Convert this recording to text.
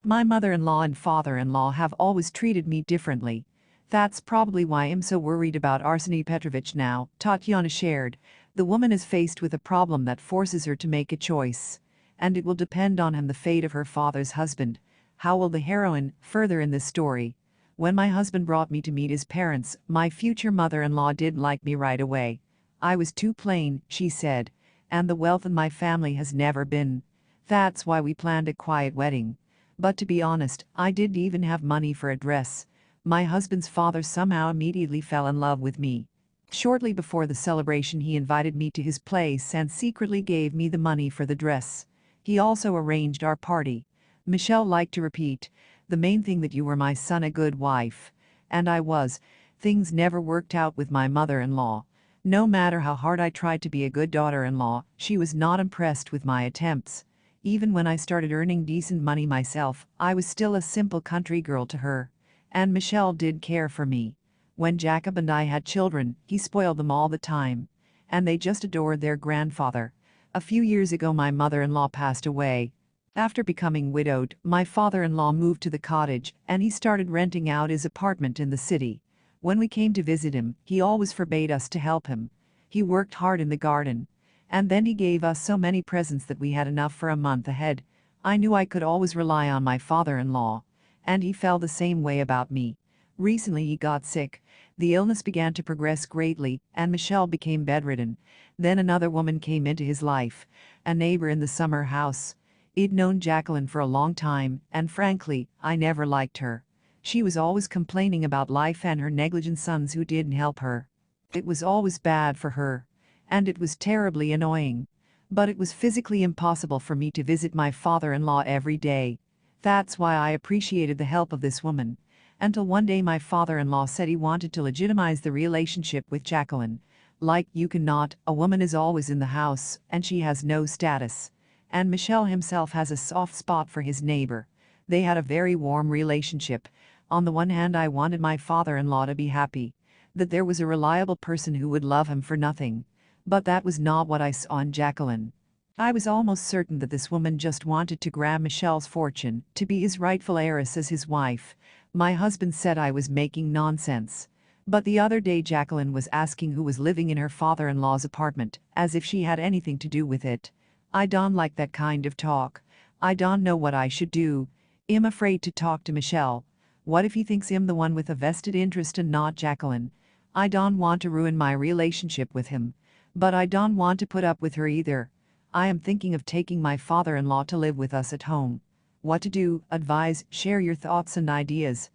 My mother-in-law and father-in-law have always treated me differently. That's probably why I'm so worried about Arseniy Petrovich now," Tatiana shared. "The woman is faced with a problem that forces her to make a choice. And it will depend on him, the fate of her father's husband." How will the heroine further in this story? "When my husband brought me to meet his parents, my future mother-in-law didn't like me right away. I was too plain," she said. "And the wealth in my family has never been. That's why we planned a quiet wedding. But to be honest, I didn't even have money for a dress. My husband's father somehow immediately fell in love with me. Shortly before the celebration, he invited me to his place and secretly gave me the money for the dress. He also arranged our party." Michelle liked to repeat, "The main thing that you were my son, a good wife." And I was. Things never worked out with my mother-in-law. No matter how hard I tried to be a good daughter-in-law, she was not impressed with my attempts. Even when I started earning decent money myself, I was still a simple country girl to her. And Michelle did care for me. When Jacob and I had children, he spoiled them all the time. And they just adored their grandfather. A few years ago my mother-in-law passed away. After becoming widowed, my father-in-law moved to the cottage and he started renting out his apartment in the city. When we came to visit him, he always forbade us to help him. He worked hard in the garden. And then he gave us so many presents that we had enough for a month ahead. I knew I could always rely on my father-in-law. And he felt the same way about me. Recently he got sick. The illness began to progress greatly and Michelle became bedridden. Then another woman came into his life, a neighbor in the summer house. He'd known Jacqueline for a long time, and frankly, I never liked her. She was always complaining about life and her negligent sons who didn't help her. It was always bad for her. And it was terribly annoying. But it was physically impossible for me to visit my father-in-law every day. That's why I appreciated the help of this woman. Until one day my father-in-law said he wanted to legitimize the relationship with Jacqueline. Like, you cannot, a woman is always in the house, and she has no status. And Michelle himself has a soft spot for his neighbor. They had a very warm relationship. On the one hand, I wanted my father-in-law to be happy. That there was a reliable person who would love him for nothing. But that was not what I saw in Jacqueline. I was almost certain that this woman just wanted to grab Michelle's fortune, to be his rightful heiress as his wife. My husband said I was making nonsense. But the other day Jacqueline was asking who was living in her father-in-law's apartment, as if she had anything to do with it. I don't like that kind of talk. I don't know what I should do. I'm afraid to talk to Michelle. What if he thinks I'm the one with a vested interest and not Jacqueline? I don't want to ruin my relationship with him. But I don't want to put up with her either. I am thinking of taking my father-in-law to live with us at home. What to do, advise, share your thoughts and ideas.